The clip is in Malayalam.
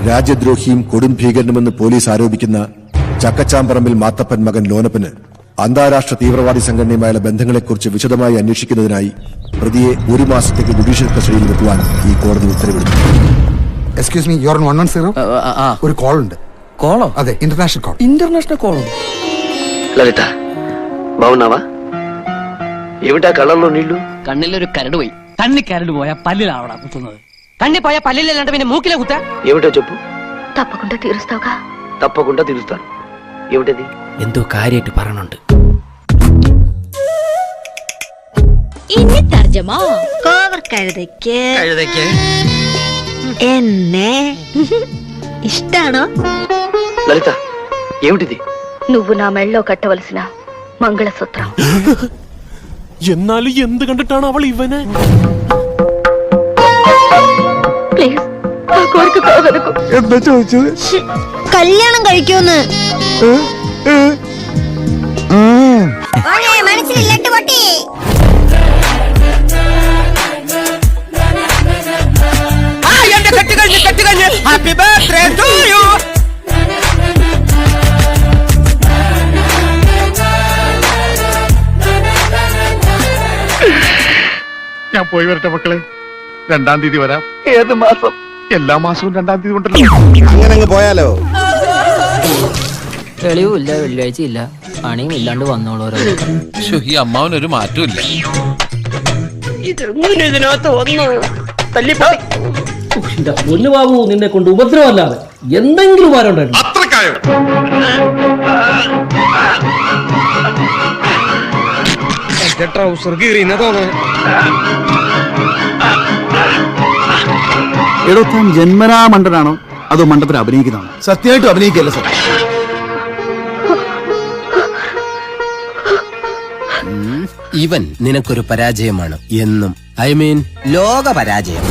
രാജ്യദ്രോഹിയും കൊടും ഭീകരനുമെന്ന് പോലീസ് ആരോപിക്കുന്ന ചക്കച്ചാമ്പറമ്പിൽ മാത്തപ്പൻ മകൻ ലോനപ്പന് അന്താരാഷ്ട്ര തീവ്രവാദി സംഘടനയുമായുള്ള ബന്ധങ്ങളെക്കുറിച്ച് വിശദമായി അന്വേഷിക്കുന്നതിനായി പ്രതിയെ 1 മാസത്തേക്ക് ജുഡീഷ്യൽ കസ്റ്റഡിയിൽ വെക്കുവാൻ ഈ കോടതി ഉത്തരവിടുന്നു. Excuse me, your 110. ഒരു കോൾ ഉണ്ട്. കോളോ? അതെ, ഇന്റർനാഷണൽ കോൾ. ഇന്റർനാഷണൽ കോളോ? లలిత బాగున్నావా? ఏమిటా కళ్ళల్లో నీళ్లు? കണ്ണിലൊരു കരട് പോയി. കണ്ണി കരട് പോയാ പല്ലിലാവടാ കുത്തുന്നത്. കണ്ണി പോയാ പല്ലിലല്ലാണ്ട് പിന്നെ മൂക്കിലെ കുത്താ. ఏమిటో చెప్పు. తప్పకుండా తీరుస్తావుగా? తప్పకుండా తీరుస్తాను. ఏమిటది? എന്തോ കാര്യമായിട്ട് പറയണുണ്ട്. ഇനി തർജമ കോവർ കഴുതയ്ക്ക് എന്നെ ఇష్టానో? లలిత ఏమిటిది? నువ్వు నా మెళ్ళో కట్టవలసిన మంగళసూత్రం. എന്നാലും എന്ത് കണ്ടിട്ടാണ് അവൾ ഇവനെ? പ്ലീസ് ആ കോർക്ക് കാതരക്കു. എന്താ ചോദിച്ചത്? കല്യാണം കഴിക്കുമെന്ന്. മനസ്സിലില്ലട്ട് പൊട്ടി. Happy birthday to you. ഞാൻ പോയി വരട്ടെ മക്കളെ. 2-ാം തീയതി വരാം. ఏది మాసం? എല്ലാ മാസവും 2-ാം തീയതി ഉണ്ടല്ലോ. അങ്ങനെ പോയാലോ? തെളിവുമില്ല, വെള്ളിയാഴ്ച ഇല്ല, പണിയും ഇല്ലാണ്ട് വന്നോളൂ. ഈ അമ്മാവനൊരു മാറ്റവും ഇല്ല. ഇതിനകത്ത് വന്നു പൊന്നു ബാബു, നിന്നെ കൊണ്ട് ഉപദ്രവമല്ലാതെ എന്തെങ്കിലും ഉപകാരം അത്രക്കായോ? ട്രൗസർ കീറിയെന്ന് തോന്നുന്നു. എടോ, താൻ ജന്മനാ മണ്ടനാണോ അതോ മണ്ടത്തിൽ അഭിനയിക്കുന്നതാണോ? സത്യമായിട്ടും അഭിനയിക്കല്ല സാർ. ഇവൻ നിനക്കൊരു പരാജയമാണ് എന്നും. ഐ മീൻ ലോക പരാജയം.